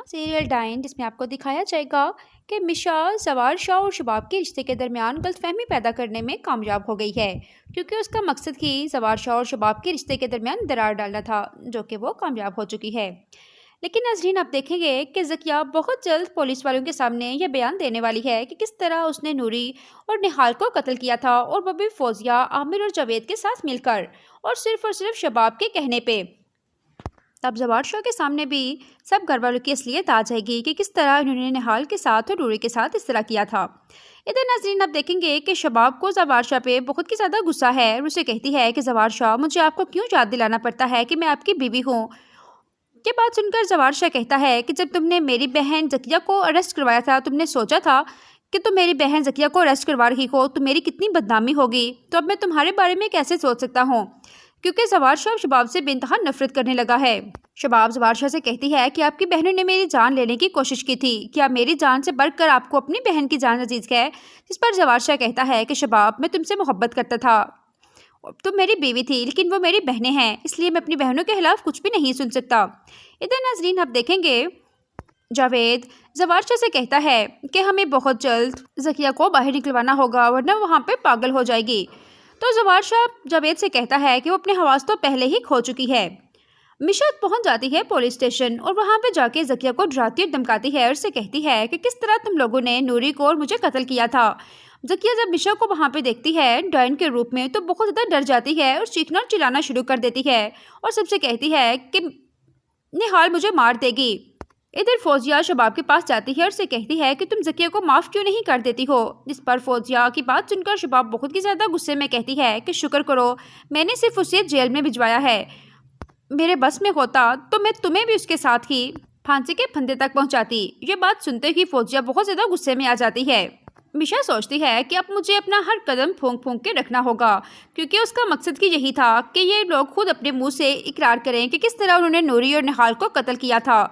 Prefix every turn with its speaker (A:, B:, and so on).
A: Serial ڈائن، جس میں آپ کو دکھایا جائے گا کہ مشا زوار شاہ اور شباب کے رشتے کے درمیان غلط فہمی پیدا کرنے میں کامیاب ہو گئی ہے، کیونکہ اس کا مقصد ہی زوار شاہ اور شباب کے رشتے کے درمیان درار ڈالنا تھا، جو کہ وہ کامیاب ہو چکی ہے۔ لیکن ناظرین، آپ دیکھیں گے کہ ذکیہ بہت جلد پولیس والوں کے سامنے یہ بیان دینے والی ہے کہ کس طرح اس نے نوری اور نہال کو قتل کیا تھا، اور وہ بھی فوزیہ، عامر اور جاوید کے ساتھ مل کر، اور صرف شباب کے کہنے پہ۔ تب زوار شاہ کے سامنے بھی سب گھر والوں کی اصلیت آ جائے گی کہ کس طرح انہوں نے نہال کے ساتھ اور نوری کے ساتھ اس طرح کیا تھا۔ ادھر ناظرین، آپ دیکھیں گے کہ شباب کو زوار شاہ پہ بہت زیادہ غصہ ہے، اور اسے کہتی ہے کہ زوار شاہ، مجھے آپ کو کیوں یاد دلانا پڑتا ہے کہ میں آپ کی بیوی ہوں۔ یہ بات سن کر زوار شاہ کہتا ہے کہ جب تم نے میری بہن ذکیہ کو اریسٹ کروایا تھا، تم نے سوچا تھا کہ تم میری بہن ذکیہ کو اریسٹ کروا رہی ہو تو میری کتنی بدنامی ہوگی، تو اب میں تمہارے بارے میں کیسے سوچ سکتا ہوں، کیونکہ زوار شاہ شباب سے بے انتہا نفرت کرنے لگا ہے۔ شباب زوار شاہ سے کہتی ہے کہ آپ کی بہنوں نے میری جان لینے کی کوشش کی تھی، کیا میری جان سے بڑھ کر آپ کو اپنی بہن کی جان عزیز ہے؟ جس پر زوار شاہ کہتا ہے کہ شباب، میں تم سے محبت کرتا تھا، تم میری بیوی تھی، لیکن وہ میری بہنیں ہیں، اس لیے میں اپنی بہنوں کے خلاف کچھ بھی نہیں سن سکتا۔ ادھر ناظرین، آپ دیکھیں گے جاوید زوار شاہ سے کہتا ہے کہ ہمیں بہت جلد ذکیہ کو باہر نکلوانا ہوگا، ورنہ وہاں پہ پاگل ہو جائے گی۔ تو زوار شاہ جاوید سے کہتا ہے کہ وہ اپنے حواس تو پہلے ہی کھو چکی ہے۔ مشا پہنچ جاتی ہے پولیس اسٹیشن، اور وہاں پہ جا کے ذکیہ کو ڈراتی اور دھمکاتی ہے، اور اسے کہتی ہے کہ کس طرح تم لوگوں نے نوری کو اور مجھے قتل کیا تھا۔ ذکیہ جب مشا کو وہاں پہ دیکھتی ہے ڈائن کے روپ میں تو بہت زیادہ ڈر جاتی ہے، اور چیخنا اور چلانا شروع کر دیتی ہے، اور سب سے کہتی ہے کہ نہال مجھے مار دے گی۔ ادھر فوزیہ شباب کے پاس جاتی ہے اور اسے کہتی ہے کہ تم ذکیہ کو معاف کیوں نہیں کر دیتی ہو، جس پر فوزیہ کی بات سن کر شباب بہت ہی زیادہ غصے میں کہتی ہے کہ شکر کرو، میں نے صرف اسے جیل میں بھجوایا ہے، میرے بس میں ہوتا تو میں تمہیں بھی اس کے ساتھ ہی پھانسی کے پھندے تک پہنچاتی۔ یہ بات سنتے ہی فوزیہ بہت زیادہ غصے میں آ جاتی ہے۔ مشا سوچتی ہے کہ اب مجھے اپنا ہر قدم پھونک پھونک کے رکھنا ہوگا، کیونکہ اس کا مقصد ہی یہی تھا کہ یہ لوگ خود اپنے منہ سے اقرار کریں کہ کس طرح انہوں نے نوری اور نہال کو قتل کیا تھا۔